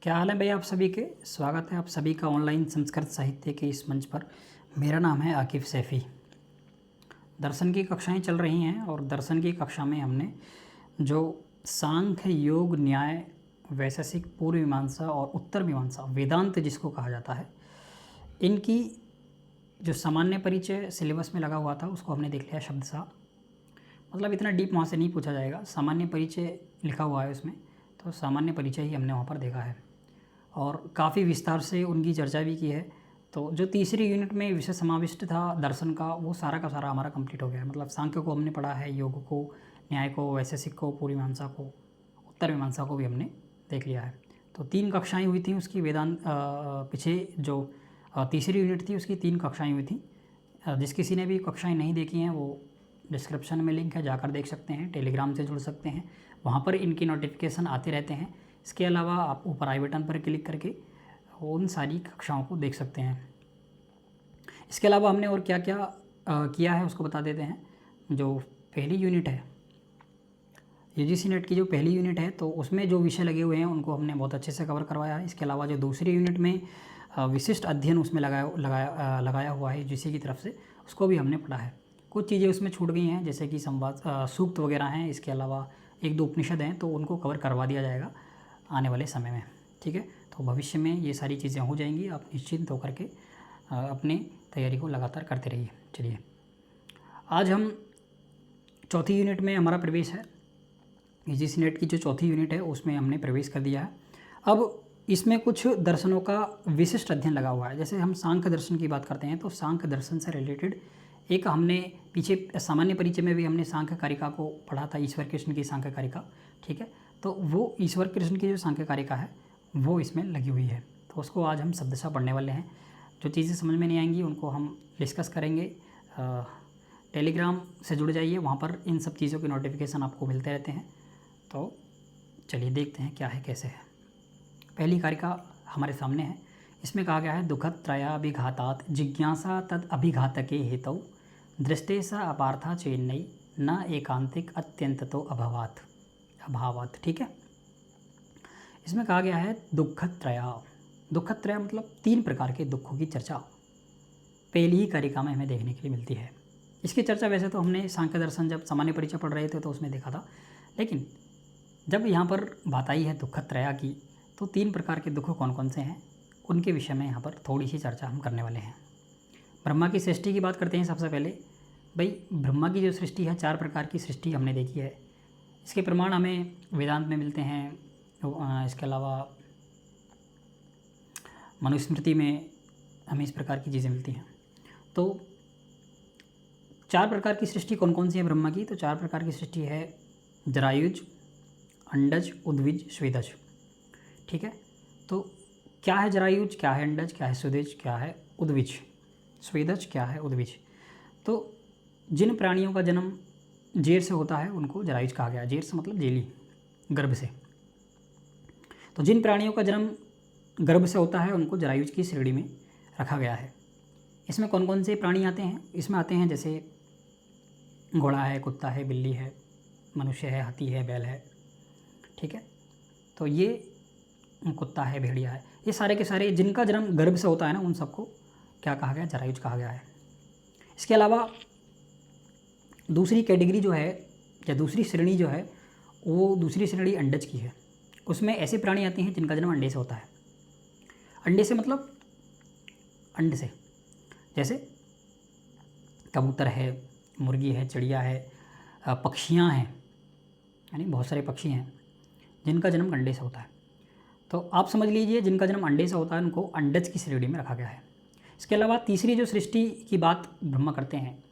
क्या हाल है भाई आप सभी के। स्वागत है आप सभी का ऑनलाइन संस्कृत साहित्य के इस मंच पर। मेरा नाम है आकिफ़ सैफ़ी। दर्शन की कक्षाएं चल रही हैं और दर्शन की कक्षा में हमने जो सांख्य, योग, न्याय, वैशेषिक, पूर्व मीमांसा और उत्तर मीमांसा, वेदांत जिसको कहा जाता है, इनकी जो सामान्य परिचय सिलेबस में लगा हुआ था उसको हमने देख लिया शब्दशः। मतलब इतना डीप वहाँ से नहीं पूछा जाएगा, सामान्य परिचय लिखा हुआ है उसमें, तो सामान्य परिचय ही हमने वहाँ पर देखा है और काफ़ी विस्तार से उनकी चर्चा भी की है। तो जो तीसरी यूनिट में विषय समाविष्ट था दर्शन का, वो सारा का सारा हमारा कंप्लीट हो गया है। मतलब सांख्य को हमने पढ़ा है, योग को, न्याय को, वैशेषिक को, पूर्व मीमांसा को, उत्तर मीमांसा को भी हमने देख लिया है। तो 3 कक्षाएं हुई थी उसकी वेदांत पीछे जो तीसरी यूनिट थी उसकी 3 कक्षाएं हुई थी। जिस किसी ने भी कक्षाएं नहीं देखी हैं वो डिस्क्रिप्शन में लिंक है, जाकर देख सकते हैं। टेलीग्राम से जुड़ सकते हैं, वहाँ पर इनकी नोटिफिकेशन आते रहते हैं। इसके अलावा आप ऊपर आई बटन पर क्लिक करके उन सारी कक्षाओं को देख सकते हैं। इसके अलावा हमने और क्या क्या किया है उसको बता देते हैं। जो पहली यूनिट है यूजीसी नेट की, जो पहली यूनिट है, तो उसमें जो विषय लगे हुए हैं उनको हमने बहुत अच्छे से कवर करवाया है। इसके अलावा जो दूसरी यूनिट में विशिष्ट अध्ययन उसमें लगाया हुआ है यूजीसी की तरफ से, उसको भी हमने पढ़ा है। कुछ चीज़ें उसमें छूट गई हैं जैसे कि संवाद सूक्त वगैरह हैं। इसके अलावा 1-2 उपनिषद हैं, तो उनको कवर करवा दिया जाएगा आने वाले समय में। ठीक है, तो भविष्य में ये सारी चीज़ें हो जाएंगी। आप निश्चिंत होकर के अपनी तैयारी को लगातार करते रहिए। चलिए, आज हम चौथी यूनिट में हमारा प्रवेश है। यूजीसी नेट की जो चौथी यूनिट है उसमें हमने प्रवेश कर दिया है। अब इसमें कुछ दर्शनों का विशिष्ट अध्ययन लगा हुआ है। जैसे हम सांख्य दर्शन की बात करते हैं तो सांख्य दर्शन से रिलेटेड एक हमने पीछे सामान्य परिचय में भी हमने सांख्य कारिका को पढ़ा था, ईश्वर कृष्ण की सांख्य कारिका। ठीक है, तो वो ईश्वर कृष्ण की जो सांख्य कारिका है वो इसमें लगी हुई है, तो उसको आज हम शब्दशः पढ़ने वाले हैं। जो चीज़ें समझ में नहीं आएंगी उनको हम डिस्कस करेंगे। टेलीग्राम से जुड़ जाइए, वहाँ पर इन सब चीज़ों के नोटिफिकेशन आपको मिलते रहते हैं। तो चलिए देखते हैं क्या है कैसे है। पहली कारिका हमारे सामने है। इसमें कहा गया है दुखद त्रयाभिघातात जिज्ञासा तद अभिघातके हेतौ दृष्टे स अपार्था चेन्नई न एकांतिक अत्यंततो अभावात। ठीक है, इसमें कहा गया है दुखद त्रय मतलब 3 प्रकार के दुखों की चर्चा पहली ही कारिका में हमें देखने के लिए मिलती है। इसकी चर्चा वैसे तो हमने सांख्य दर्शन जब सामान्य परिचय पढ़ रहे थे तो उसमें देखा था, लेकिन जब यहाँ पर बात आई है दुखद त्रय की, तो 3 प्रकार के दुख कौन कौन से हैं उनके विषय में यहाँ पर थोड़ी सी चर्चा हम करने वाले हैं। ब्रह्मा की सृष्टि की बात करते हैं। सबसे पहले भाई ब्रह्मा की जो सृष्टि है, 4 प्रकार की सृष्टि हमने देखी है। इसके प्रमाण हमें वेदांत में मिलते हैं। इसके अलावा मनुस्मृति में हमें इस प्रकार की चीज़ें मिलती हैं। तो 4 प्रकार की सृष्टि कौन कौन सी है ब्रह्मा की? तो 4 प्रकार की सृष्टि है जरायुज, अंडज, उद्भिज, स्वेदज। ठीक है, तो क्या है जरायुज, क्या है अंडज, क्या है स्वेदज, क्या है उद्भिज, स्वेदज क्या है उद्भिज? तो जिन प्राणियों का जन्म जेर से होता है उनको जरायुज कहा गया। जेर से मतलब जेली, गर्भ से। तो जिन प्राणियों का जन्म गर्भ से होता है उनको जरायुज की श्रेणी में रखा गया है। इसमें कौन कौन से प्राणी आते हैं? इसमें आते हैं जैसे घोड़ा है, कुत्ता है, बिल्ली है, मनुष्य है, हाथी है, बैल है। ठीक है, तो ये कुत्ता है, भेड़िया है, ये सारे के सारे जिनका जन्म गर्भ से होता है ना, उन सबको क्या कहा गया? जरायुज कहा गया है। इसके अलावा दूसरी कैटेगरी जो है या दूसरी श्रेणी जो है वो दूसरी श्रेणी अंडज की है। उसमें ऐसे प्राणी आते हैं जिनका जन्म अंडे से होता है। अंडे से मतलब अंड से, जैसे कबूतर है, मुर्गी है, चिड़िया है, पक्षियाँ हैं, यानी बहुत सारे पक्षी हैं जिनका जन्म अंडे से होता है। तो आप समझ लीजिए जिनका जन्म अंडे से होता है उनको अंडज की श्रेणी में रखा गया है। इसके अलावा तीसरी जो सृष्टि की बात ब्रह्मा करते हैं,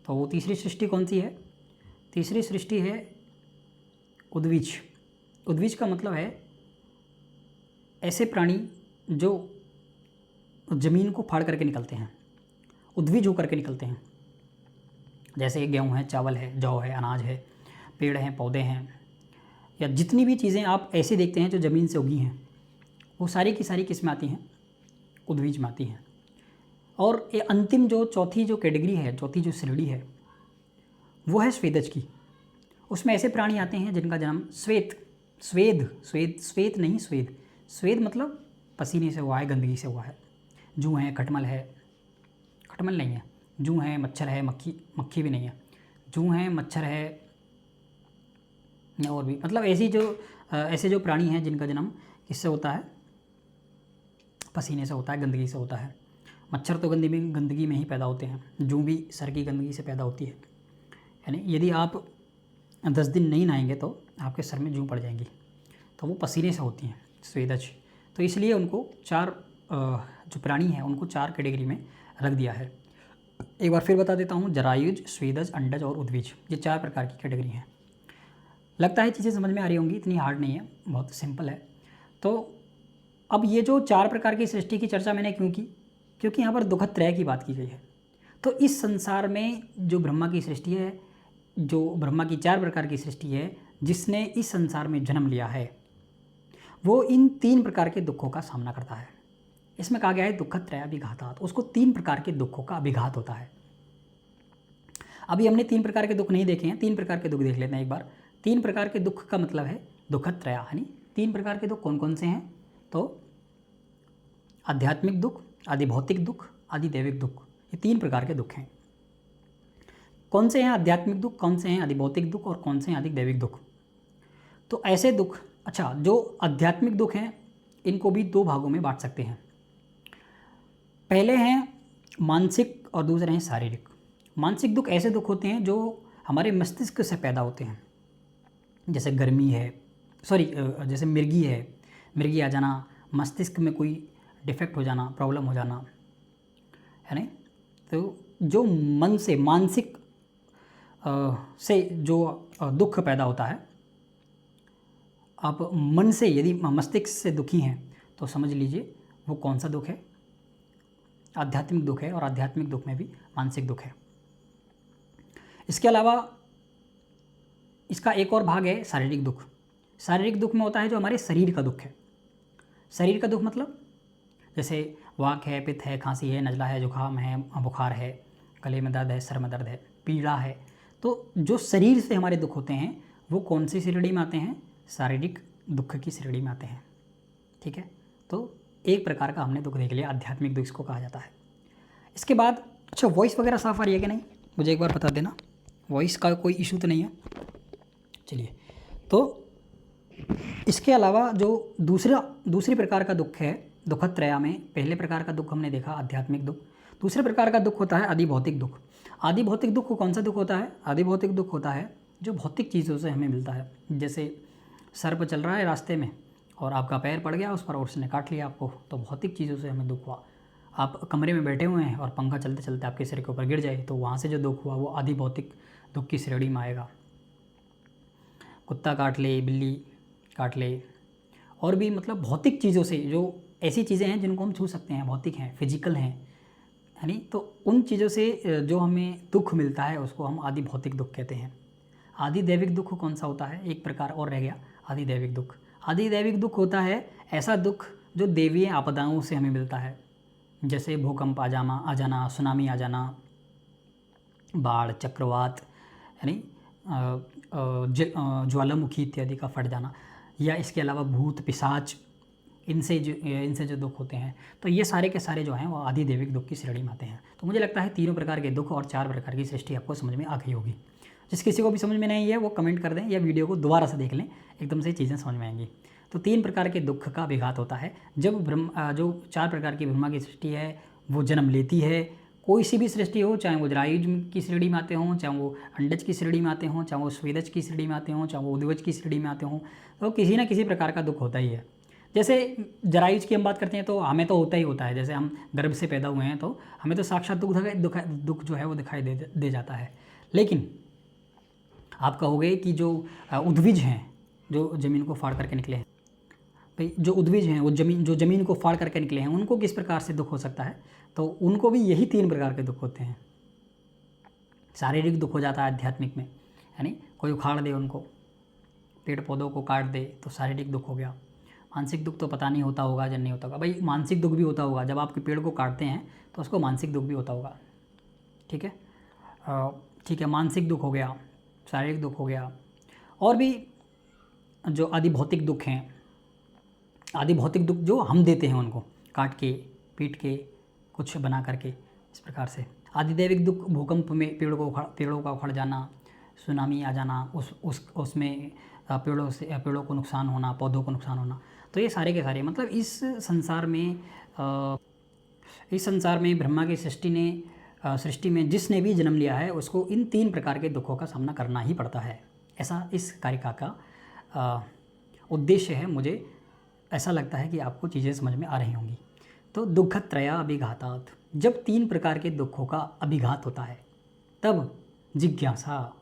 तो वो तीसरी सृष्टि कौन सी है? तीसरी सृष्टि है उद्भिज। उद्भिज का मतलब है ऐसे प्राणी जो ज़मीन को फाड़ करके निकलते हैं, उद्भिज होकर के निकलते हैं। जैसे गेहूँ है, चावल है, जौ है, अनाज है, पेड़ हैं, पौधे हैं, या जितनी भी चीज़ें आप ऐसे देखते हैं जो ज़मीन से उगी हैं, वो सारी की सारी किस में आती हैं? उद्भिज में आती हैं। और ये अंतिम जो चौथी जो कैटेगरी है, चौथी जो श्रेणी है, वो है स्वेदज की। उसमें ऐसे प्राणी आते हैं जिनका जन्म स्वेद नहीं स्वेद, स्वेद मतलब पसीने से हुआ है, गंदगी से हुआ है। जूं है, खटमल है, खटमल नहीं है, जूं है, मच्छर है, मक्खी भी नहीं है, जूं है, मच्छर है, और भी मतलब ऐसे जो प्राणी हैं जिनका जन्म किससे होता है, पसीने से होता है, गंदगी से होता है। मच्छर तो गंदगी में ही पैदा होते हैं, जूं भी सर की गंदगी से पैदा होती है। यानी यदि आप 10 दिन नहीं नहाएंगे तो आपके सर में जूं पड़ जाएंगी, तो वो पसीने से होती हैं, स्वेदज। तो इसलिए उनको जो प्राणी हैं उनको 4 कैटेगरी में रख दिया है। एक बार फिर बता देता हूँ, जरायुज, स्वेदज, अंडज और उद्भिज, ये 4 प्रकार की कैटेगरी हैं। लगता है चीज़ें समझ में आ रही होंगी, इतनी हार्ड नहीं है, बहुत सिंपल है। तो अब ये जो 4 प्रकार की सृष्टि की चर्चा मैंने क्यों की, क्योंकि यहाँ पर दुखद त्रय की बात की गई है। तो इस संसार में जो ब्रह्मा की सृष्टि है, जो ब्रह्मा की 4 प्रकार की सृष्टि है, जिसने इस संसार में जन्म लिया है, वो इन 3 प्रकार के दुखों का सामना करता है। इसमें कहा गया है दुखद त्रय अभिघातात्, उसको 3 प्रकार के दुखों का अभिघात होता है। अभी हमने 3 प्रकार के दुख नहीं देखे हैं, 3 प्रकार के दुख देख लेते हैं एक बार। 3 प्रकार के दुख का मतलब है दुखद त्रय, यानी 3 प्रकार के दुख कौन कौन से हैं, तो आध्यात्मिक दुख, आदिभौतिक दुख, आदिदैविक दुख, ये 3 प्रकार के दुख हैं। कौन से हैं आध्यात्मिक दुख, कौन से हैं आदिभौतिक दुख और कौन से हैं आदिदैविक दुख। तो ऐसे दुख, अच्छा, जो आध्यात्मिक दुख हैं इनको भी 2 भागों में बांट सकते हैं। पहले हैं मानसिक और दूसरे हैं शारीरिक। मानसिक दुख ऐसे दुख होते हैं जो हमारे मस्तिष्क से पैदा होते हैं, जैसे गर्मी है, जैसे मिर्गी आ जाना, मस्तिष्क में कोई डिफेक्ट हो जाना, प्रॉब्लम हो जाना, है नहीं। तो जो मन से, मानसिक से जो दुख पैदा होता है, आप मन से यदि मस्तिष्क से दुखी हैं तो समझ लीजिए वो कौन सा दुख है, आध्यात्मिक दुख है। और आध्यात्मिक दुख में भी मानसिक दुख है। इसके अलावा इसका एक और भाग है शारीरिक दुख। शारीरिक दुख में होता है जो हमारे शरीर का दुख है। शरीर का दुख मतलब जैसे वाक है, पित्त है, खांसी है, नज़ला है, जुकाम है, बुखार है, गले में दर्द है, सर में दर्द है, पीड़ा है। तो जो शरीर से हमारे दुख होते हैं वो कौन सी श्रेणी में आते हैं, शारीरिक दुख की श्रेणी में आते हैं। ठीक है, तो एक प्रकार का हमने दुख देख लिया, आध्यात्मिक दुख इसको कहा जाता है। इसके बाद अच्छा, वॉइस वगैरह साफ़ आ रही है कि नहीं, मुझे एक बार बता देना, वॉइस का कोई इशू तो नहीं है। चलिए, तो इसके अलावा जो दूसरी प्रकार का दुख है दुखद त्रया में, पहले प्रकार का दुख हमने देखा आध्यात्मिक दुख। दूसरे प्रकार का दुख होता है आदिभौतिक दुख। आदिभौतिक दुख कौन सा दुख होता है, आदिभौतिक दुख होता है जो भौतिक चीज़ों से हमें मिलता है। जैसे सर्प चल रहा है रास्ते में और आपका पैर पड़ गया उस पर और उसने काट लिया आपको, तो भौतिक चीज़ों से हमें दुख हुआ। आप कमरे में बैठे हुए हैं और पंखा चलते चलते आपके सिर के ऊपर गिर जाए तो वहाँ से जो दुख हुआ वो आदिभौतिक दुख की श्रेणी में आएगा। कुत्ता काट ले, बिल्ली काट ले, और भी मतलब भौतिक चीज़ों से, जो ऐसी चीज़ें हैं जिनको हम छू सकते हैं, भौतिक हैं, फिजिकल हैं, यानी तो उन चीज़ों से जो हमें दुख मिलता है उसको हम आदि भौतिक दुख कहते हैं। आदिदैविक दुख कौन सा होता है, एक प्रकार और रह गया आदिदैविक दुख। आदिदैविक दुख होता है ऐसा दुख जो देवीय आपदाओं से हमें मिलता है, जैसे भूकंप आ जाना, सुनामी आ जाना, बाढ़, चक्रवात, यानी ज्वालामुखी इत्यादि का फट जाना, या इसके अलावा भूत पिशाच, इनसे जो दुख होते हैं, तो ये सारे के सारे जो हैं वो आदिदैविक दुख की श्रेणी में आते हैं। तो मुझे लगता है 3 प्रकार के दुख और 4 प्रकार की सृष्टि आपको समझ में आ गई होगी। जिस किसी को भी समझ में नहीं है वो कमेंट कर दें या वीडियो को दोबारा से देख लें, एकदम से चीज़ें समझ में आएंगी। तो 3 प्रकार के दुख का विघात होता है जब जो 4 प्रकार की ब्रह्मा की सृष्टि है वो जन्म लेती है। कोई सी भी सृष्टि हो, चाहे वो जरायुज की श्रेणी में आते हों, चाहे वो अंडज की श्रेणी में आते हों, चाहे वो स्वेदज की श्रेणी में आते हों, चाहे वो उद्वज की श्रेणी में आते हों, तो किसी न किसी प्रकार का दुख होता ही है। जैसे जरायुज की हम बात करते हैं तो हमें तो होता ही होता है, जैसे हम गर्भ से पैदा हुए हैं तो हमें तो साक्षात दुख जो है वो दिखाई दे जाता है। लेकिन आप कहोगे कि जो उद्भिज हैं, जो ज़मीन को फाड़ करके निकले हैं, भाई जो उद्भिज हैं वो ज़मीन को फाड़ करके निकले हैं, उनको किस प्रकार से दुख हो सकता है, तो उनको भी यही 3 प्रकार के दुख होते हैं। शारीरिक दुख हो जाता है आध्यात्मिक में, यानी कोई उखाड़ दे उनको, पेड़ पौधों को काट दे तो शारीरिक दुख हो गया। मानसिक दुख तो पता नहीं होता होगा या नहीं होता होगा, भाई मानसिक दुख भी होता होगा, जब आपके पेड़ को काटते हैं तो उसको मानसिक दुख भी होता होगा। ठीक है, ठीक है, मानसिक दुख हो गया, शारीरिक दुख हो गया, और भी जो आदि भौतिक दुख हैं आदि भौतिक दुख जो हम देते हैं उनको, काट के, पीट के, कुछ बना करके, इस प्रकार से। आदि दैविक दुख, भूकंप में पेड़ों का उखड़ जाना, सुनामी आ जाना, उसमें पेड़ों को नुकसान होना, पौधों को नुकसान होना। तो ये सारे के सारे मतलब इस संसार में ब्रह्मा की सृष्टि में जिसने भी जन्म लिया है उसको इन 3 प्रकार के दुखों का सामना करना ही पड़ता है। ऐसा इस कारिका का उद्देश्य है। मुझे ऐसा लगता है कि आपको चीज़ें समझ में आ रही होंगी। तो दुःखत्रया अभिघातात्, जब 3 प्रकार के दुखों का अभिघात होता है तब जिज्ञासा,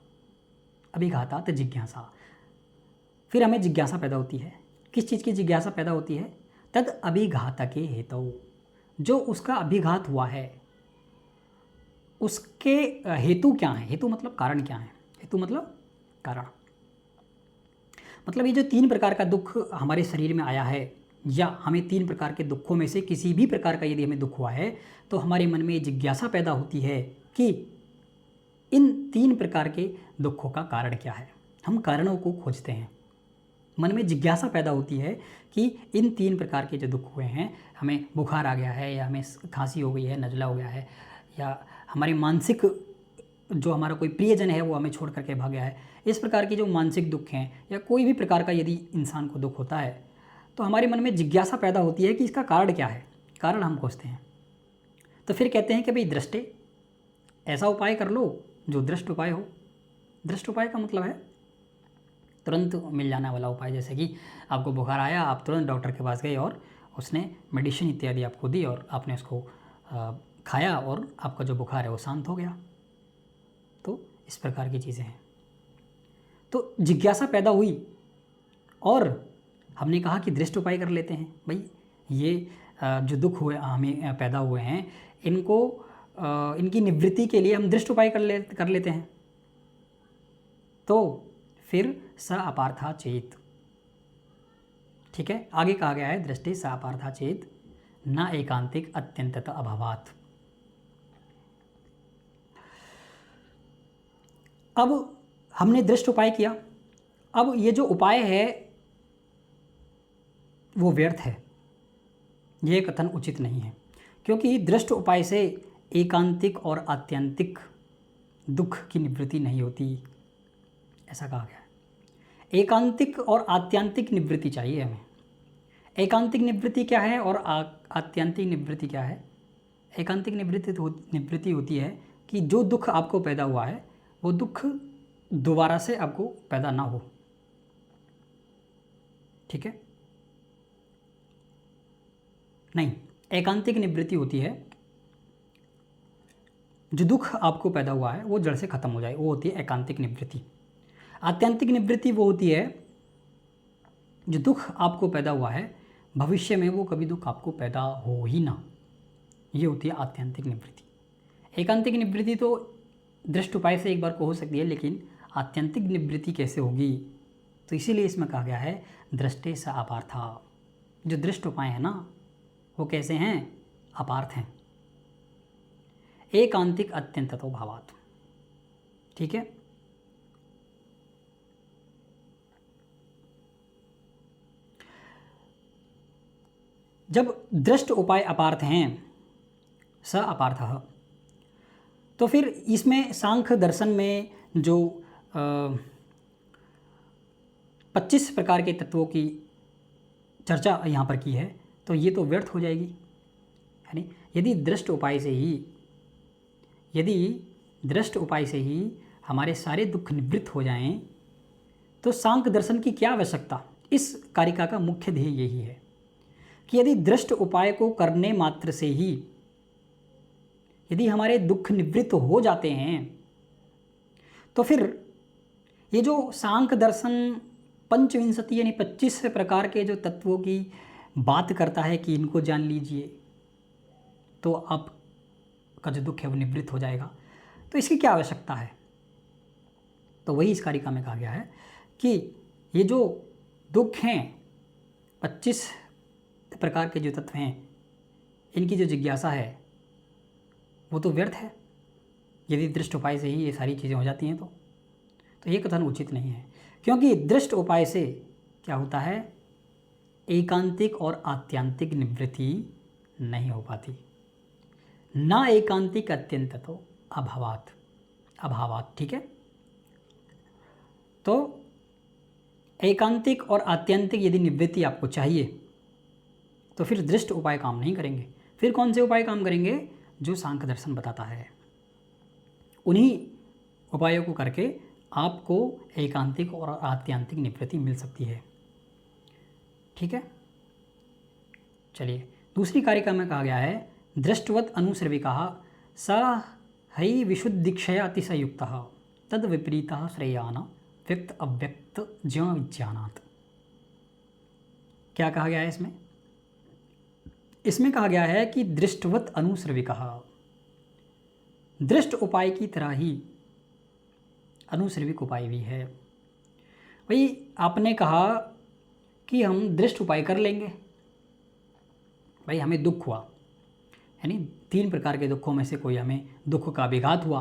अभिघातात् जिज्ञासा, फिर हमें जिज्ञासा पैदा होती है। किस चीज़ की जिज्ञासा पैदा होती है? तद अभिघातके हेतौ, जो उसका अभिघात हुआ है उसके हेतु क्या है? हेतु मतलब कारण क्या है? हेतु मतलब कारण। मतलब ये जो 3 प्रकार का दुख हमारे शरीर में आया है, या हमें 3 प्रकार के दुखों में से किसी भी प्रकार का यदि हमें दुख हुआ है तो हमारे मन में जिज्ञासा पैदा होती है कि इन 3 प्रकार के दुखों का कारण क्या है। हम कारणों को खोजते हैं, मन में जिज्ञासा पैदा होती है कि इन 3 प्रकार के जो दुख हुए हैं, हमें बुखार आ गया है, या हमें खांसी हो गई है, नज़ला हो गया है, या हमारे मानसिक जो हमारा कोई प्रियजन है वो हमें छोड़ करके भाग गया है, इस प्रकार के जो मानसिक दुख हैं, या कोई भी प्रकार का यदि इंसान को दुख होता है तो हमारे मन में जिज्ञासा पैदा होती है कि इसका कारण क्या है। कारण हम खोजते हैं। तो फिर कहते हैं कि भाई दृष्टे, ऐसा उपाय कर लो जो दृष्ट उपाय हो। दृष्ट उपाय का मतलब है तुरंत मिल जाने वाला उपाय। जैसे कि आपको बुखार आया, आप तुरंत डॉक्टर के पास गए और उसने मेडिसिन इत्यादि आपको दी और आपने उसको खाया और आपका जो बुखार है वो शांत हो गया। तो इस प्रकार की चीज़ें हैं। तो जिज्ञासा पैदा हुई और हमने कहा कि दृष्ट उपाय कर लेते हैं। भाई ये जो दुख हुए हमें पैदा हुए हैं, इनकी निवृत्ति के लिए हम दृष्ट उपाय कर लेते हैं। तो फिर स अपार्था चेत, ठीक है, आगे कहा गया है दृष्टि स अपार्था चेत न एकांतिक अत्यंतत अभावात्। अब हमने दृष्ट उपाय किया, अब ये जो उपाय है वो व्यर्थ है, ये कथन उचित नहीं है, क्योंकि दृष्ट उपाय से एकांतिक और आत्यंतिक दुख की निवृत्ति नहीं होती, ऐसा कहा गया है। एकांतिक और आत्यंतिक निवृत्ति चाहिए हमें। एकांतिक निवृत्ति क्या है और आत्यंतिक निवृत्ति क्या है? एकांतिक निवृत्ति होती है कि जो दुख आपको पैदा हुआ है वो दुख दोबारा से आपको पैदा ना हो, ठीक है। नहीं, एकांतिक निवृत्ति होती है जो दुख आपको पैदा हुआ है वो जड़ से खत्म हो जाए, वो होती है एकांतिक निवृत्ति। आत्यंतिक निवृत्ति वो होती है जो दुख आपको पैदा हुआ है भविष्य में वो कभी दुख आपको पैदा हो ही ना, ये होती है आत्यंतिक निवृत्ति। एकांतिक निवृत्ति तो दृष्ट उपाय से एक बार को हो सकती है, लेकिन आत्यंतिक निवृत्ति कैसे होगी? तो इसीलिए इसमें कहा गया है दृष्टे स अपार्था। जो दृष्ट उपाय है ना वो कैसे हैं? अपार्थ हैं, एकांतिक अत्यंततो भावात्, ठीक है। जब दृष्ट उपाय अपार्थ हैं, स अपार्थः, तो फिर इसमें सांख्य दर्शन में जो 25 प्रकार के तत्वों की चर्चा यहाँ पर की है तो ये तो व्यर्थ हो जाएगी। यानी यदि दृष्ट उपाय से ही हमारे सारे दुख निवृत्त हो जाएं तो सांख्य दर्शन की क्या आवश्यकता? इस कारिका का मुख्य ध्येय यही है कि यदि दृष्ट उपाय को करने मात्र से ही यदि हमारे दुख निवृत्त हो जाते हैं तो फिर ये जो सांख्य दर्शन पंचविंशति यानी 25 प्रकार के जो तत्वों की बात करता है कि इनको जान लीजिए तो आपका जो दुख है वो निवृत्त हो जाएगा, तो इसकी क्या आवश्यकता है? तो वही इस कारिका में कहा गया है कि ये जो दुख हैं 25 प्रकार के जो तत्व हैं इनकी जो जिज्ञासा है वो तो व्यर्थ है यदि दृष्ट उपाय से ही ये सारी चीज़ें हो जाती हैं। तो ये कथन उचित नहीं है, क्योंकि दृष्ट उपाय से क्या होता है? एकांतिक और आत्यांतिक निवृत्ति नहीं हो पाती। ना एकांतिक अत्यंत तो अभावात। ठीक है, तो एकांतिक और आत्यंतिक यदि निवृत्ति आपको चाहिए तो फिर दृष्ट उपाय काम नहीं करेंगे। फिर कौन से उपाय काम करेंगे? जो सांख्य दर्शन बताता है, उन्हीं उपायों को करके आपको एकांतिक और आत्यांतिक निवृत्ति मिल सकती है। ठीक है, चलिए दूसरी कारिका में कहा गया है दृष्टवत अनुश्रविका स हई विशुद्धिक्षय अतिशयुक्त तद विपरीत श्रेयान व्यक्त अव्यक्त ज्ञ विज्ञानात्। क्या कहा गया है इसमें? इसमें कहा गया है कि दृष्टवत अनुश्रविका, दृष्ट उपाय की तरह ही अनुश्रविक उपाय भी है। भाई आपने कहा कि हम दृष्ट उपाय कर लेंगे। भाई हमें दुख हुआ, यानी 3 प्रकार के दुखों में से कोई हमें दुख का विघात हुआ,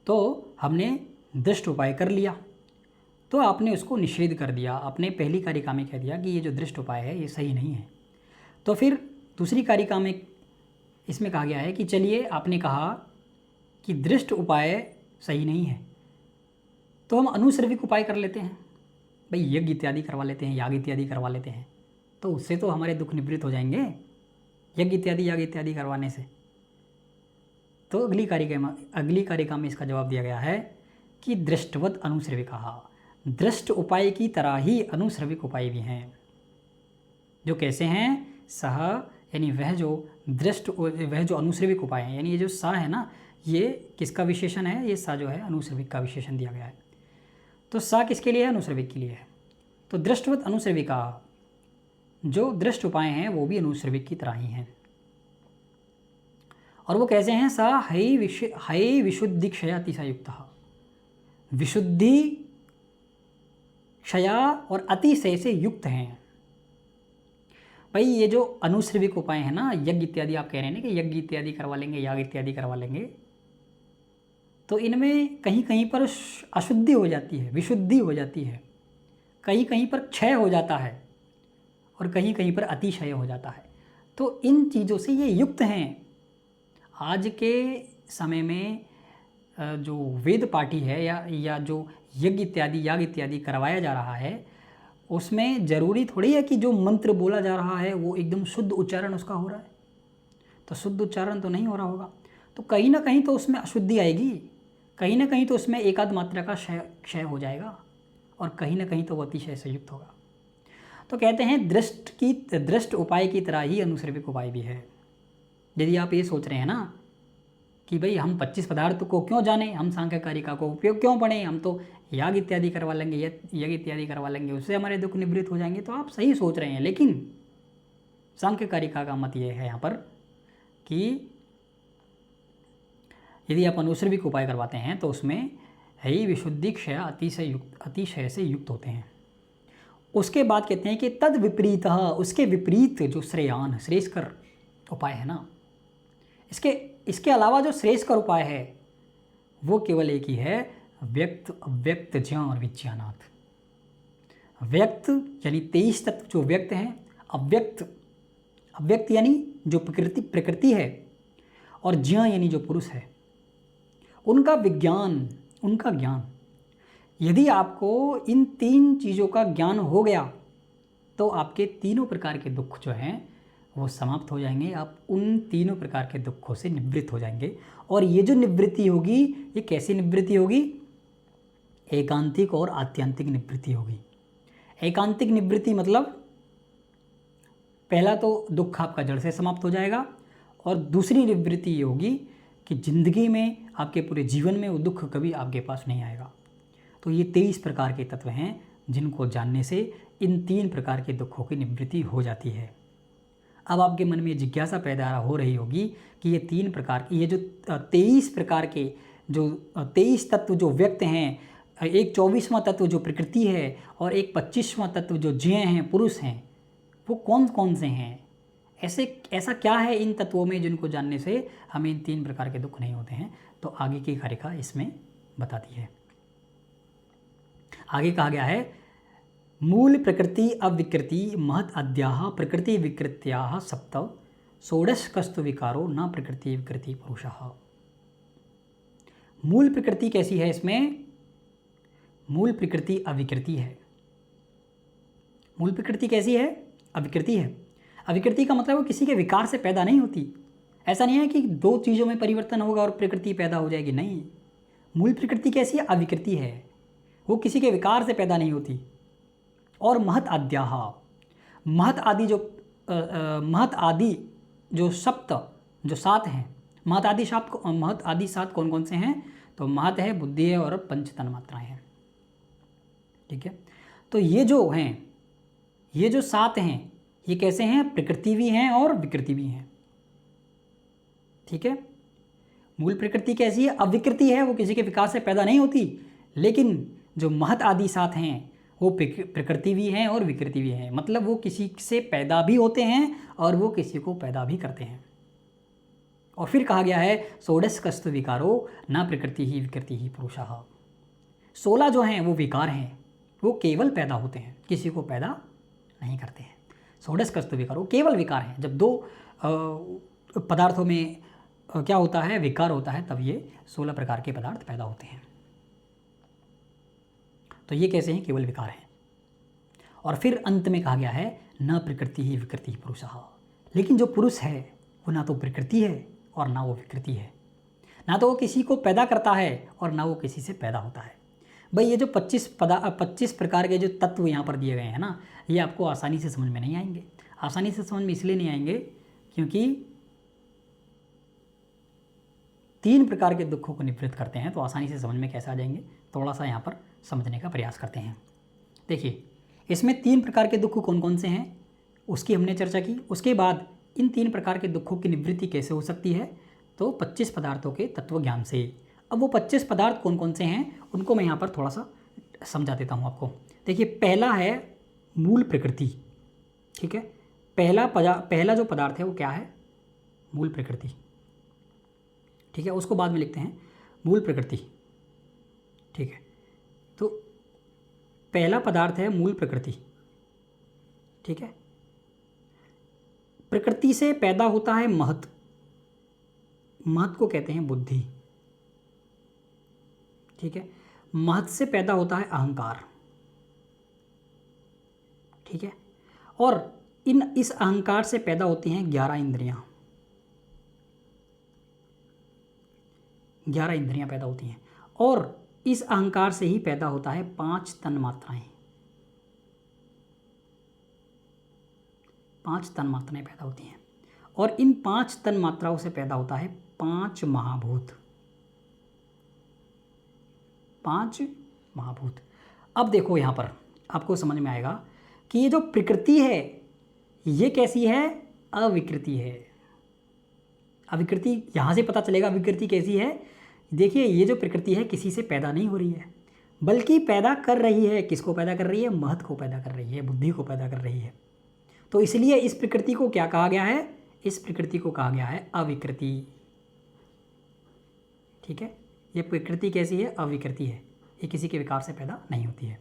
तो हमने दृष्ट उपाय कर लिया, तो आपने उसको निषेध कर दिया। आपने पहली कारिका में कह दिया कि ये जो दृष्ट उपाय है ये सही नहीं है। तो फिर दूसरी कारिका में इसमें कहा गया है कि चलिए आपने कहा कि दृष्ट उपाय सही नहीं है, तो हम अनुश्रविक उपाय कर लेते हैं। भाई यज्ञ इत्यादि करवा लेते हैं, याग इत्यादि करवा लेते हैं, तो उससे तो हमारे दुख निवृत्त हो जाएंगे यज्ञ इत्यादि याग इत्यादि करवाने से। तो अगली कारिका में इसका जवाब दिया गया है कि दृष्टवत अनुश्रविका, दृष्ट उपाय की तरह ही अनुश्रविक उपाय भी हैं। जो कैसे हैं? सह यानी वह जो अनुश्रविक उपाय है, यानी ये जो सा है ना, ये किसका विशेषण है? ये सा जो है अनुश्रविक का विशेषण दिया गया है। तो सा किसके लिए है? अनुश्रविक के लिए है। तो दृष्टवत अनुश्रविका, जो दृष्ट उपाय हैं वो भी अनुश्रविक की तरह ही हैं। और वो कैसे हैं? सा हई विशुद्धि क्षय अतिशयुक्त, विशुद्धि क्षया और अतिशय से युक्त हैं। भाई ये जो अनुश्रविक उपाय है ना, यज्ञ इत्यादि आप कह रहे हैं ना कि यज्ञ इत्यादि करवा लेंगे, याग इत्यादि करवा लेंगे, तो इनमें कहीं कहीं पर अशुद्धि हो जाती है, विशुद्धि हो जाती है, कहीं कहीं पर क्षय हो जाता है और कहीं कहीं पर अतिशय हो जाता है। तो इन चीज़ों से ये युक्त हैं। आज के समय में जो वेद पाठी है या जो यज्ञ इत्यादि याग इत्यादि करवाया जा रहा है, उसमें ज़रूरी थोड़ी है कि जो मंत्र बोला जा रहा है वो एकदम शुद्ध उच्चारण उसका हो रहा है। तो शुद्ध उच्चारण तो नहीं हो रहा होगा, तो कहीं ना कहीं तो उसमें अशुद्धि आएगी, कहीं ना कहीं तो उसमें एकाध मात्रा का क्षय हो जाएगा और कहीं ना कहीं तो वो अतिशय से युक्त होगा। तो कहते हैं दृष्ट उपाय की तरह ही अनुश्रविक उपाय भी है। यदि आप ये सोच रहे हैं ना कि भाई हम 25 पदार्थ को क्यों जाने, हम सांख्य कारिका को उपयोग क्यों पढ़ें, हम तो याग इत्यादि करवा लेंगे, यज्ञ इत्यादि करवा लेंगे, उससे हमारे दुख निवृत्त हो जाएंगे, तो आप सही सोच रहे हैं। लेकिन सांख्य कारिका का मत ये है यहाँ पर कि यदि आप अनुश्रविक उपाय करवाते हैं तो उसमें ही विशुद्धि क्षय अतिशय से युक्त होते हैं। उसके बाद कहते हैं कि तद विपरीत, उसके विपरीत जो श्रेयस्कर उपाय है ना, इसके अलावा जो श्रेयस्कर उपाय है वो केवल एक ही है, व्यक्त अव्यक्त ज्ञ और विज्ञानात्। व्यक्त यानी 23 तत्व जो व्यक्त हैं, अव्यक्त यानी जो प्रकृति है, और ज्ञ यानी जो पुरुष है, उनका विज्ञान, उनका ज्ञान। यदि आपको इन 3 चीज़ों का ज्ञान हो गया तो आपके तीनों प्रकार के दुख जो हैं वो समाप्त हो जाएंगे। आप उन तीनों प्रकार के दुखों से निवृत्त हो जाएंगे। और ये जो निवृत्ति होगी, ये कैसी निवृत्ति होगी? एकांतिक और आत्यंतिक निवृत्ति होगी। एकांतिक निवृत्ति मतलब पहला तो दुख आपका जड़ से समाप्त हो जाएगा, और दूसरी निवृत्ति ये होगी कि ज़िंदगी में, आपके पूरे जीवन में वो दुख कभी आपके पास नहीं आएगा। तो ये 23 प्रकार के तत्व हैं जिनको जानने से इन 3 प्रकार के दुखों की निवृत्ति हो जाती है। अब आपके मन में जिज्ञासा पैदा हो रही होगी कि ये 3 प्रकार की, ये जो 23 प्रकार के जो 23 तत्व जो व्यक्त हैं, एक 24वां तत्व जो प्रकृति है और एक 25वां तत्व जो ज्ञ हैं, पुरुष हैं, वो कौन कौन से हैं? ऐसा क्या है इन तत्वों में जिनको जानने से हमें इन 3 प्रकार के दुख नहीं होते हैं? तो आगे की कारिका इसमें बताती है। आगे कहा गया है मूल प्रकृति अविकृति महत् अद्याः प्रकृति विकृत्याः सप्त षोडश कस्तु विकारो न प्रकृति विकृति पुरुषः। मूल प्रकृति कैसी है इसमें? मूल प्रकृति अविकृति है। मूल प्रकृति कैसी है? अविकृति है। अविकृति का मतलब वो किसी के विकार से पैदा नहीं होती। ऐसा नहीं है कि दो चीज़ों में परिवर्तन होगा और प्रकृति पैदा हो जाएगी, नहीं। मूल प्रकृति कैसी है? अविकृति है, वो किसी के विकार से पैदा नहीं होती। और महत् आद्याः, महत् आदि जो सप्त, जो सात हैं, महत् आदि सात कौन कौन से हैं? तो महत् है, बुद्धि है और पंच तन्मात्राएं हैं। ठीक है, तो ये जो हैं, ये जो सात हैं, ये कैसे हैं? प्रकृति भी हैं और विकृति भी हैं। ठीक है, मूल प्रकृति कैसी है? अविकृति है, वो किसी के विकार से पैदा नहीं होती। लेकिन जो महत् आदि सात हैं वो प्रकृति भी हैं और विकृति भी हैं, मतलब वो किसी से पैदा भी होते हैं और वो किसी को पैदा भी करते हैं। और फिर कहा गया है षोडश कस्तु विकारो न प्रकृति ही विकृति ही पुरुषः। 16 जो हैं वो विकार हैं, वो केवल पैदा होते हैं, किसी को पैदा नहीं करते हैं। षोडश कस्तु विकारो केवल विकार हैं। जब दो पदार्थों में क्या होता है? विकार होता है, तब ये 16 प्रकार के पदार्थ पैदा होते हैं। तो ये कैसे हैं? केवल विकार हैं। और फिर अंत में कहा गया है न प्रकृति ही विकृति पुरुषः। लेकिन जो पुरुष है वो ना तो प्रकृति है और ना वो विकृति है, ना तो वो किसी को पैदा करता है और ना वो किसी से पैदा होता है। भाई ये जो 25 प्रकार के जो तत्व यहाँ पर दिए गए हैं ना, ये आपको आसानी से समझ में नहीं आएंगे। आसानी से समझ में इसलिए नहीं आएंगे क्योंकि 3 प्रकार के दुखों को निवृत्त करते हैं, तो आसानी से समझ में कैसे आ जाएंगे? थोड़ा सा यहाँ पर समझने का प्रयास करते हैं। देखिए, इसमें 3 प्रकार के दुख कौन कौन से हैं उसकी हमने चर्चा की। उसके बाद इन 3 प्रकार के दुखों की निवृत्ति कैसे हो सकती है? तो 25 पदार्थों के तत्व ज्ञान से। अब वो 25 पदार्थ कौन कौन से हैं उनको मैं यहाँ पर थोड़ा सा समझा देता हूँ आपको। देखिए, पहला है मूल प्रकृति। ठीक है, पहला जो पदार्थ है वो क्या है? मूल प्रकृति। ठीक है, उसको बाद में लिखते हैं मूल प्रकृति। ठीक है, तो पहला पदार्थ है मूल प्रकृति। ठीक है, प्रकृति से पैदा होता है महत्। महत् को कहते हैं बुद्धि। ठीक है, महत् से पैदा होता है अहंकार। ठीक है, और इस अहंकार से पैदा होती हैं 11 इंद्रियां। 11 इंद्रियां पैदा होती हैं और इस अहंकार से ही पैदा होता है 5 तन्मात्राएं। 5 तन्मात्राएं पैदा होती हैं और इन 5 तन्मात्राओं से पैदा होता है 5 महाभूत। 5 महाभूत। अब देखो, यहाँ पर आपको समझ में आएगा कि ये जो प्रकृति है ये कैसी है? अविकृति है। अविकृति यहाँ से पता चलेगा विकृति कैसी है। देखिए, ये जो प्रकृति है किसी से पैदा नहीं हो रही है, बल्कि पैदा कर रही है। किसको पैदा कर रही है? महत् को पैदा कर रही है, बुद्धि को पैदा कर रही है। तो इसलिए इस प्रकृति को क्या कहा गया है? इस प्रकृति को कहा गया है अविकृति। ठीक है, ये प्रकृति कैसी है? अविकृति है, ये किसी के विकार से पैदा नहीं होती है।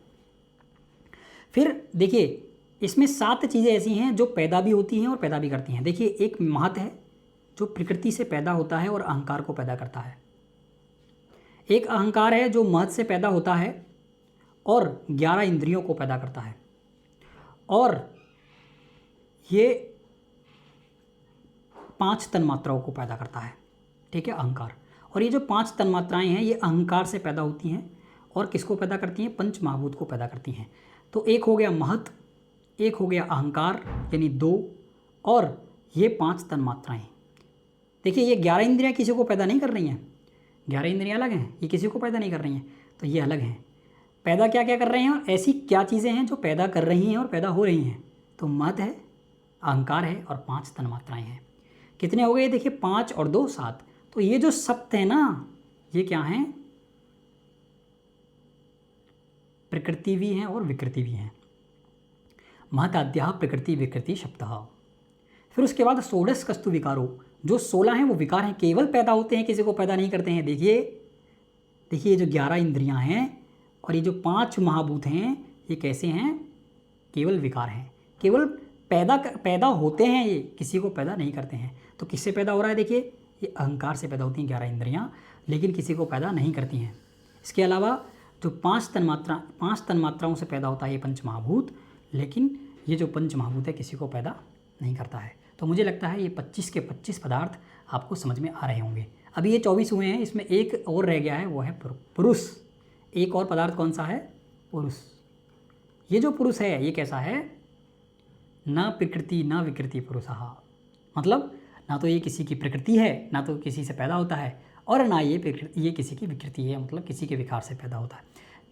फिर देखिए, इसमें 7 चीज़ें ऐसी हैं जो पैदा भी होती हैं और पैदा भी करती हैं। देखिए, एक महत् है जो प्रकृति से पैदा होता है और अहंकार को पैदा करता है। एक अहंकार है जो महत् से पैदा होता है और 11 इंद्रियों को पैदा करता है। और ये 5 तन्मात्राओं को पैदा करता है। ठीक है, अहंकार। और ये जो 5 तन्मात्राएं हैं ये अहंकार से पैदा होती हैं और किसको पैदा करती हैं? पंच महाभूत को पैदा करती हैं। तो एक हो गया महत्, एक हो गया अहंकार यानी 2, और ये 5 तन्मात्राएं। देखिए, ये 11 इंद्रियां किसी को पैदा नहीं कर रही हैं। 11 इंद्रियां अलग हैं, ये किसी को पैदा नहीं कर रही हैं, तो ये अलग हैं। पैदा क्या क्या कर रहे हैं और ऐसी क्या चीज़ें हैं जो पैदा कर रही हैं और पैदा हो रही हैं? तो महत् है, अहंकार है और 5 तन्मात्राएं हैं। कितने हो गए? देखिए, 5 और 2 7। तो ये जो सप्त है ना, ये क्या हैं? प्रकृति भी हैं और विकृति भी हैं। महत् आद्याः प्रकृति विकृति शब्दः। फिर उसके बाद षोडश कस्तु विकारो, जो 16 हैं वो विकार हैं, केवल पैदा होते हैं, किसी को पैदा नहीं करते हैं। देखिए, ये जो 11 इंद्रियां हैं और ये जो 5 महाभूत हैं ये कैसे हैं? केवल विकार हैं, केवल पैदा होते हैं, ये किसी को पैदा नहीं करते हैं। तो किससे पैदा हो रहा है? देखिए, ये अहंकार से पैदा होती हैं 11 इंद्रियाँ, लेकिन किसी को पैदा नहीं करती हैं। इसके अलावा जो 5 तन्मात्राओं से पैदा होता है ये पंच महाभूत, लेकिन ये जो पंच महाभूत है किसी को पैदा नहीं करता है। तो मुझे लगता है ये 25 के 25 पदार्थ आपको समझ में आ रहे होंगे। अभी ये 24 हुए हैं, इसमें एक और रह गया है, वो है पुरुष। एक और पदार्थ कौन सा है? पुरुष। ये जो पुरुष है ये कैसा है? न प्रकृति न विकृति पुरुषः, मतलब ना तो ये किसी की प्रकृति है, ना तो किसी से पैदा होता है, और ना ये किसी की विकृति है, मतलब किसी के विकार से पैदा होता है।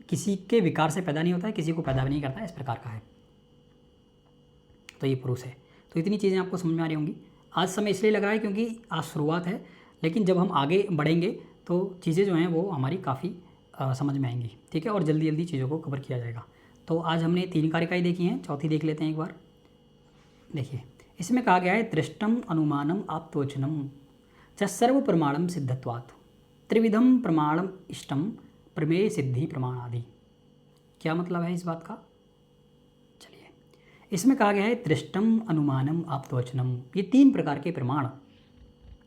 किसी के विकार से पैदा नहीं होता है, किसी को पैदा भी नहीं करता है, इस प्रकार का है। तो ये पुरुष है। तो इतनी चीज़ें आपको समझ में आ रही होंगी। आज समय इसलिए लग रहा है क्योंकि आज शुरुआत है, लेकिन जब हम आगे बढ़ेंगे तो चीज़ें जो हैं वो हमारी काफ़ी समझ में आएंगी, ठीक है, और जल्दी जल्दी चीज़ों को कवर किया जाएगा। तो आज हमने 3 कारिकाएँ देखी हैं, चौथी देख लेते हैं एक बार। देखिए, इसमें कहा गया है दृष्टम अनुमानम आप्तवचनम च सर्व प्रमाणम सिद्धत्वात् त्रिविधम प्रमाणम इष्टम प्रमेय सिद्धि प्रमाणादि। क्या मतलब है इस बात का? चलिए, इसमें कहा गया है दृष्टम अनुमानम आप्तवचनम, ये 3 प्रकार के प्रमाण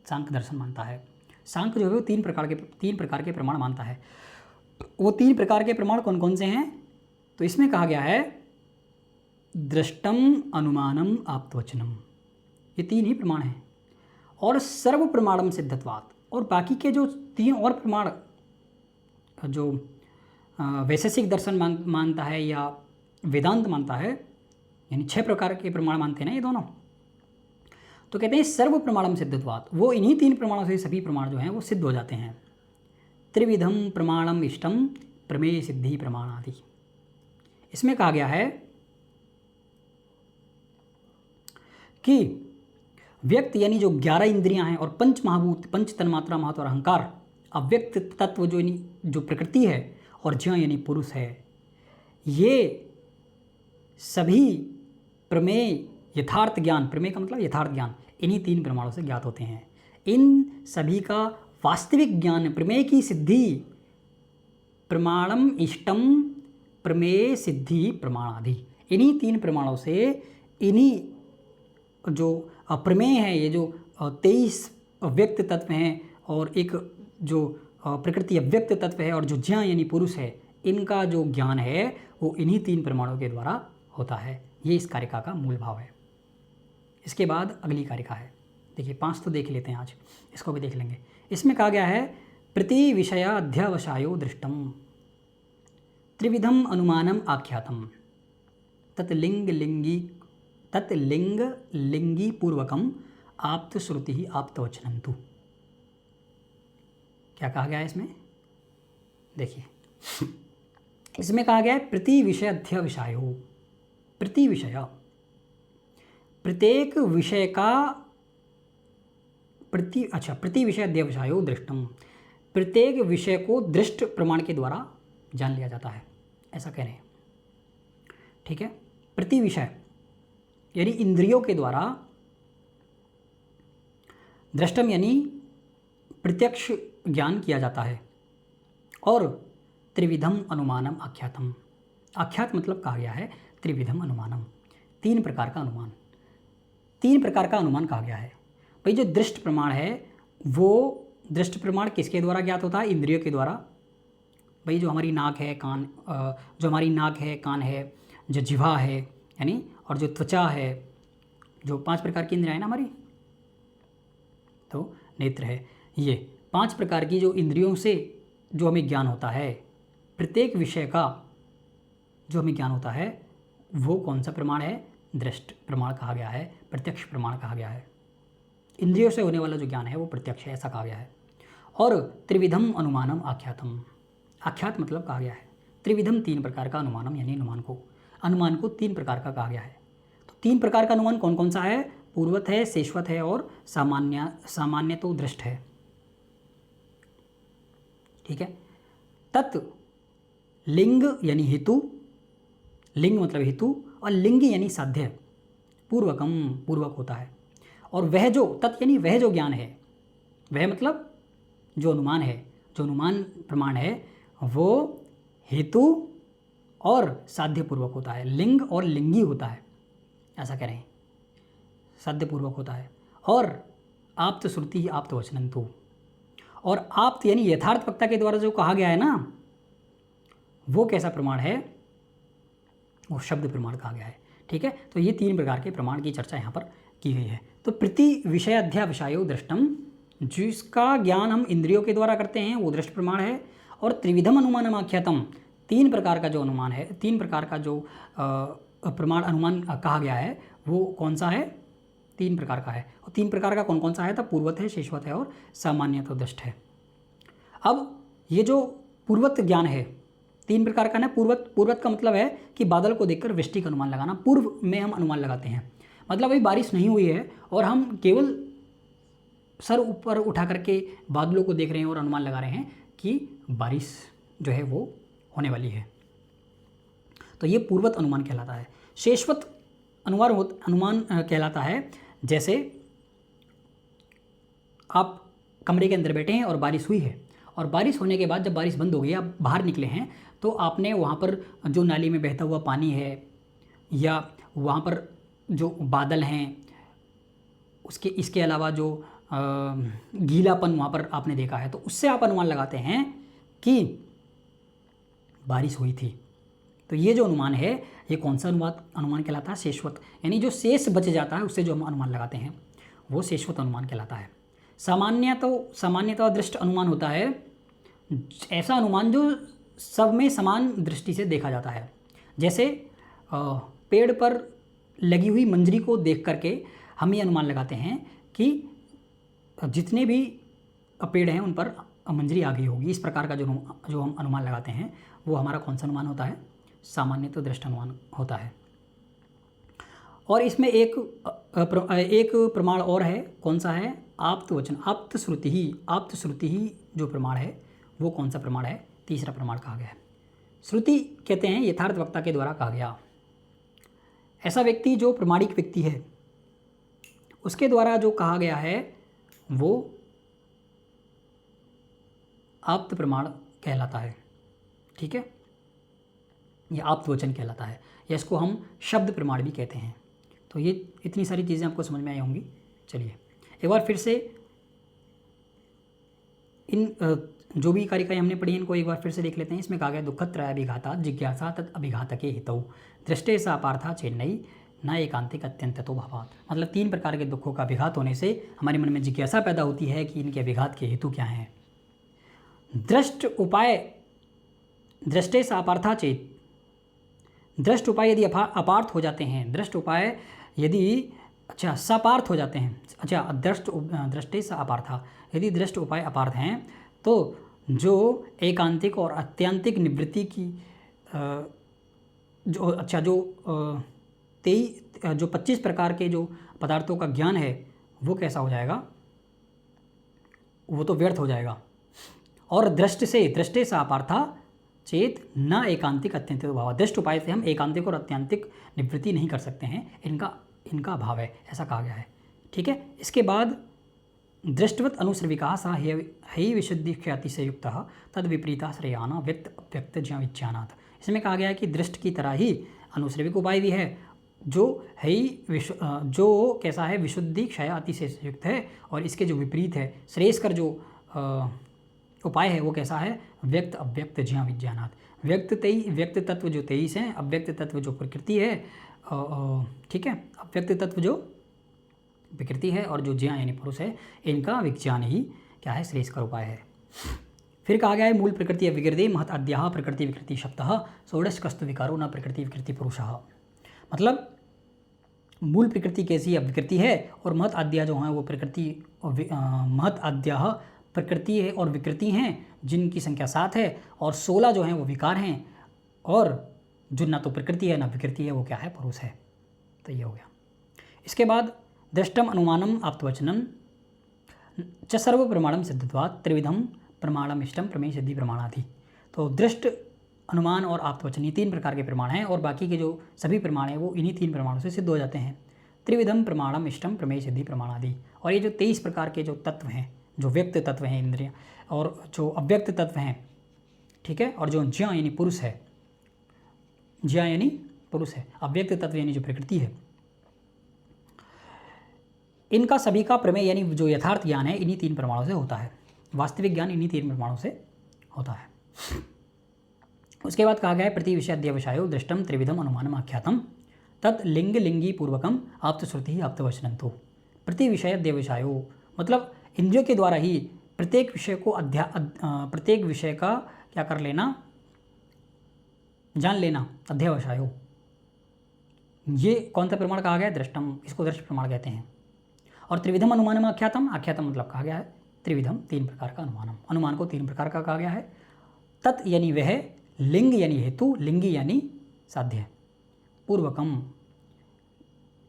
सांख्य दर्शन मानता है। सांख्य जो है वो 3 प्रकार के प्रमाण मानता है। वो 3 प्रकार के प्रमाण कौन कौन से हैं? तो इसमें कहा गया है दृष्टम अनुमानम आप्तवचनम, ये 3 ही प्रमाण हैं, और सर्व प्रमाणम सिद्धत्वात्, और बाकी के जो 3 और प्रमाण जो वैशेषिक दर्शन मानता है या वेदांत मानता है, यानी 6 प्रकार के प्रमाण मानते हैं ना ये दोनों, तो कहते हैं सर्व प्रमाणम सिद्धत्वात्, वो इन्हीं 3 प्रमाणों से सभी प्रमाण जो हैं वो सिद्ध हो जाते हैं। त्रिविधम प्रमाणम इष्टम प्रमेय सिद्धि प्रमाणादि। इसमें कहा गया है कि व्यक्त यानी जो 11 इंद्रियां हैं और पंच महाभूत, पंच तन्मात्रा, महत्व और अहंकार, अव्यक्त तत्व जो प्रकृति है, और ज्ञ यानी पुरुष है, ये सभी प्रमेय यथार्थ ज्ञान, प्रमेय का मतलब यथार्थ ज्ञान, इन्हीं 3 प्रमाणों से ज्ञात होते हैं। इन सभी का वास्तविक ज्ञान, प्रमेय की सिद्धि, प्रमाणम इष्टम प्रमेय सिद्धि प्रमाणादि, इन्हीं 3 प्रमाणों से, इन्हीं जो प्रमेय है, ये जो 23 व्यक्त तत्व हैं और एक जो प्रकृति अव्यक्त तत्व है, और जो ज्ञ यानी पुरुष है, इनका जो ज्ञान है वो इन्हीं 3 प्रमाणों के द्वारा होता है। ये इस कारिका का मूल भाव है। इसके बाद अगली कारिका है, देखिए 5 तो देख लेते हैं आज, इसको भी देख लेंगे। इसमें कहा गया है प्रति विषय अध्यवसायो दृष्टम त्रिविधम अनुमानम आख्यातम तत्लिंग लिंगी पूर्वकम आप्त श्रुति ही आप्तवचनंतु। क्या कहा गया है इसमें? देखिए, इसमें कहा गया है प्रति विषय अध्यवसायो, प्रति विषय, प्रत्येक विषय का प्रति विषय अध्यवसायो दृष्टम, प्रत्येक विषय को दृष्ट प्रमाण के द्वारा जान लिया जाता है, ऐसा कह रहे हैं, ठीक है। प्रति विषय यानी इंद्रियों के द्वारा, दृष्टम यानी प्रत्यक्ष ज्ञान किया जाता है, और त्रिविधम अनुमानम आख्यातम, आख्यात मतलब कहा गया है त्रिविधम अनुमानम, 3 प्रकार का अनुमान, 3 प्रकार का अनुमान कहा गया है। भाई जो दृष्ट प्रमाण है, वो दृष्ट प्रमाण किसके द्वारा ज्ञात होता है? इंद्रियों के द्वारा। भाई जो हमारी नाक है, कान, जो हमारी नाक है, कान है, जो जिह्वा है यानी, और जो त्वचा है, जो 5 प्रकार की इंद्रियां है ना हमारी, तो नेत्र है, ये 5 प्रकार की जो इंद्रियों से जो हमें ज्ञान होता है, प्रत्येक विषय का जो हमें ज्ञान होता है, वो कौन सा प्रमाण है? दृष्ट प्रमाण कहा गया है, प्रत्यक्ष प्रमाण कहा गया है। इंद्रियों से होने वाला जो ज्ञान है वो प्रत्यक्ष है, ऐसा कहा गया है। और त्रिविधम अनुमानम आख्यातम, आख्यात मतलब कहा गया है त्रिविधम, 3 प्रकार का अनुमानम यानी अनुमान को 3 प्रकार का कहा गया है। तो 3 प्रकार का अनुमान कौन कौन सा है? पूर्वत है, शेषवत है और सामान्य तो दृष्ट है, ठीक है। तत् लिंग यानी हेतु, लिंग मतलब हेतु, और लिंग यानी साध्य, पूर्वकम पूर्वक होता है। और वह जो तत् यानी वह जो ज्ञान है, वह मतलब जो अनुमान है, जो अनुमान प्रमाण है, वो हेतु और साध्यपूर्वक होता है। लिंग और लिंगी होता है, ऐसा कह रहे हैं, साध्यपूर्वक होता है। और आप्त श्रुति आप्त वचनंतु, और आप्त यानी यथार्थ वक्ता के द्वारा जो कहा गया है ना, वो कैसा प्रमाण है, वो शब्द प्रमाण कहा गया है। ठीक है, तो ये 3 प्रकार के प्रमाण की चर्चा यहाँ पर की गई है। तो प्रति विषयाध्यावसायो दृष्टम, जिसका ज्ञान हम इंद्रियों के द्वारा करते हैं वो दृष्ट प्रमाण है। और त्रिविधम अनुमानम आख्यातम, 3 प्रकार का जो अनुमान है, 3 प्रकार का जो प्रमाण अनुमान कहा गया है वो कौन सा है, 3 प्रकार का है। और 3 प्रकार का कौन कौन सा है, तो पूर्वत है, शेषवत है और सामान्यतः दृष्ट है। अब ये जो पूर्वत ज्ञान है 3 प्रकार का ना, पूर्वत का मतलब है कि बादल को देखकर वृष्टि का अनुमान लगाना। पूर्व में हम अनुमान लगाते हैं, मतलब अभी बारिश नहीं हुई है और हम केवल सर ऊपर उठा करके बादलों को देख रहे हैं और अनुमान लगा रहे हैं कि बारिश जो है वो होने वाली है, तो ये पूर्वत अनुमान कहलाता है। शेषवत अनुमान कहलाता है, जैसे आप कमरे के अंदर बैठे हैं और बारिश हुई है, और बारिश होने के बाद जब बारिश बंद हो गई, आप बाहर निकले हैं, तो आपने वहाँ पर जो नाली में बहता हुआ पानी है या वहाँ पर जो बादल हैं, इसके अलावा जो गीलापन वहाँ पर आपने देखा है, तो उससे आप अनुमान लगाते हैं कि बारिश हुई थी। तो ये जो अनुमान है ये कौन सा अनुमान कहलाता है, शेषवत, यानी जो शेष बच जाता है उससे जो हम अनुमान लगाते हैं वो शेषवत अनुमान कहलाता है। सामान्यतः दृष्ट अनुमान होता है ऐसा अनुमान जो सब में समान दृष्टि से देखा जाता है। जैसे पेड़ पर लगी हुई मंजरी को देख करके हम ये अनुमान लगाते हैं कि जितने भी पेड़ हैं उन पर मंजरी आ गई होगी। इस प्रकार का जो हम अनुमान लगाते हैं वो हमारा कौन सा अनुमान होता है, सामान्यतः दृष्ट अनुमान होता है। और इसमें एक प्रमाण और है, कौन सा है, आप्त वचन, आप्त श्रुति ही जो प्रमाण है वो कौन सा प्रमाण है, तीसरा प्रमाण कहा गया है। श्रुति कहते हैं यथार्थ वक्ता के द्वारा कहा गया, ऐसा व्यक्ति जो प्रमाणिक व्यक्ति है उसके द्वारा जो कहा गया है वो आप्त प्रमाण कहलाता है। ठीक है, ये आप्त वचन कहलाता है, या इसको हम शब्द प्रमाण भी कहते हैं। तो ये इतनी सारी चीज़ें आपको समझ में आई होंगी। चलिए एक बार फिर से इन जो भी कारिकाएँ हमने पढ़ी इनको एक बार फिर से देख लेते हैं। इसमें कहा गया दुःखत्रय अभिघाता जिज्ञासा तत् अभिघातके हितौ दृष्टे सा पार्था चेन्नई न एकांतिक अत्यंततो भावात्। मतलब 3 प्रकार के दुखों का अभिघात होने से हमारे मन में जिज्ञासा पैदा होती है कि इनके अभिघात के हेतु क्या हैं। दृष्ट उपाय दृष्टे सा अपार्था चेत, दृष्ट उपाय यदि अपार्थ हो जाते हैं, दृष्ट उपाय यदि सपार्थ हो जाते हैं, दृष्टे सा अपार्था, यदि दृष्ट उपाय अपार्थ हैं तो जो एकांतिक और अत्यांतिक निवृत्ति की जो 25 प्रकार के जो पदार्थों का ज्ञान है वो कैसा हो जाएगा, वो तो व्यर्थ हो जाएगा। और दृष्टे से अपार्था चेत न एकांतिक अत्यंतिक भाव, दृष्ट उपाय से हम एकांतिक और अत्यंतिक निवृत्ति नहीं कर सकते हैं, इनका अभाव है, ऐसा कहा गया है। ठीक है, इसके बाद दृष्टवत अनुश्रविका सा है विशुद्धि ख्याति से युक्त तद विपरीता श्रेयाना व्यक्त अव्यक्त ज्ञान विज्ञानात्। इसमें कहा गया है कि दृष्ट की तरह ही अनुश्रविक उपाय भी है, जो है जो कैसा है, विशुद्धि क्षय अति से युक्त है, और इसके जो विपरीत है श्रेयस्कर जो उपाय है वो कैसा है, व्यक्त अव्यक्त ज्ञान विज्ञानात्। व्यक्त तत्व जो 23 हैं, अव्यक्त तत्व जो प्रकृति है, ठीक है, अव्यक्त तत्व जो विकृति है और जो ज्ञान यानी पुरुष है, इनका विज्ञान ही क्या है, श्रेयस्कर उपाय है। फिर कहा गया है मूल प्रकृति अविकृति महत अद्या प्रकृति विकृति शब्दः षोडश कस्तु विकारो न प्रकृति विकृति पुरुषः। मतलब मूल प्रकृति कैसी अविकृति है और महत अद्या जो है वो प्रकृति, महत अद्या प्रकृति है और विकृति हैं जिनकी संख्या 7 है, और 16 जो हैं वो विकार हैं, और जो ना तो प्रकृति है ना विकृति है वो क्या है, पुरुष है। तो ये हो गया। इसके बाद दृष्टम अनुमानम आप्तवचनम च सर्व प्रमाणम सिद्धत्वात् त्रिविधम प्रमाणम इष्टम प्रमेय सिद्धि प्रमाणाधि। तो दृष्ट, अनुमान और आप्तवचन ये 3 प्रकार के प्रमाण हैं, और बाकी के जो सभी प्रमाण हैं वो इन्हीं 3 प्रमाणों से सिद्ध हो जाते हैं। त्रिविधम प्रमाणम इष्टम प्रमेय सिद्धि प्रमाणादि। और ये जो 23 प्रकार के जो तत्व हैं, जो व्यक्त तत्व हैं इंद्रिय, और जो अव्यक्त तत्व हैं, ठीक है, और जो ज्ञ यानी पुरुष है, ज्या यानी पुरुष है, अव्यक्त तत्व यानी जो प्रकृति है, इनका सभी का प्रमेय यानी जो यथार्थ ज्ञान है इन्हीं 3 प्रमाणों से होता है। वास्तविक ज्ञान इन्हीं 3 प्रमाणों से होता है। उसके बाद कहा गया है प्रति विषय अध्यवसायो दृष्टम त्रिविधम अनुमानम आख्यातम तत् लिंग लिंगी पूर्वकम आप्तश्रुति आप्तवचनंतो। प्रति विषय अध्यवसायो मतलब इंद्रियों के द्वारा ही प्रत्येक विषय को प्रत्येक विषय का क्या कर लेना, जान लेना, अध्यवसायो। ये कौन सा प्रमाण कहा गया है? दृष्टम, इसको दृष्ट प्रमाण कहते हैं। और त्रिविधम अनुमानम आख्यातम, आख्यातम मतलब कहा गया है त्रिविधम, 3 प्रकार का अनुमानम, अनुमान को 3 प्रकार का कहा गया है। तत् यानी वह, लिंग यानी हेतु, लिंगी यानी साध्य, पूर्वकम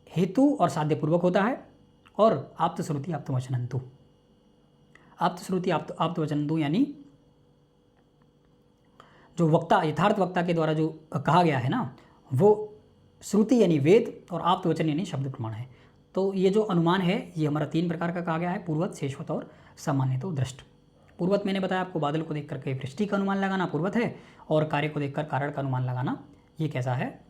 हेतु और साध्य पूर्वक होता है, और आप्तश्रुति आप्तवचनंतु, आप्तश्रुति आप्तवचनंतु यानी जो वक्ता, यथार्थ वक्ता के द्वारा जो कहा गया है ना, वो श्रुति यानी वेद और आप्तवचन यानी शब्द प्रमाण है। तो ये जो अनुमान है ये हमारा 3 प्रकार का कहा गया है, पूर्वत, शेषवत और सामान्य तो दृष्ट। पूर्वत मैंने बताया आपको, बादल को देख करके वृष्टि का अनुमान लगाना पूर्वत है, और कार्य को देखकर कारण का अनुमान लगाना ये कैसा है?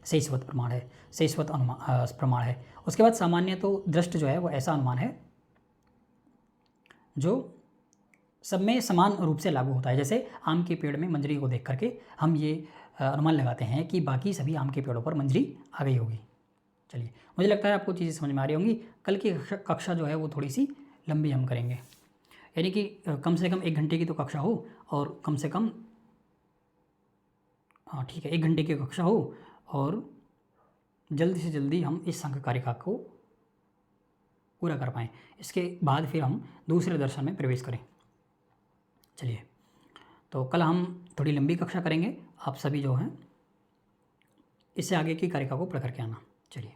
शेषवत प्रमाण है, शेषवत अनुमान प्रमाण है। उसके बाद सामान्य तो दृष्ट जो है वो ऐसा अनुमान है जो सब में समान रूप से लागू होता है। जैसे आम के पेड़ में मंजरी को देख करके हम ये अनुमान लगाते हैं कि बाकी सभी आम के पेड़ों पर मंजरी आ गई होगी। चलिए, मुझे लगता है आपको चीज़ें समझ में आ रही होंगी। कल की कक्षा जो है वो थोड़ी सी लंबी हम करेंगे, यानी कि कम से कम 1 घंटे की तो कक्षा हो, और कम से कम ठीक है 1 घंटे की कक्षा हो, और जल्दी से जल्दी हम इस संघ कारिका को पूरा कर पाएँ। इसके बाद फिर हम दूसरे दर्शन में प्रवेश करें। चलिए, तो कल हम थोड़ी लंबी कक्षा करेंगे। आप सभी जो हैं इससे आगे की कारिका को पढ़ करके आना। चलिए।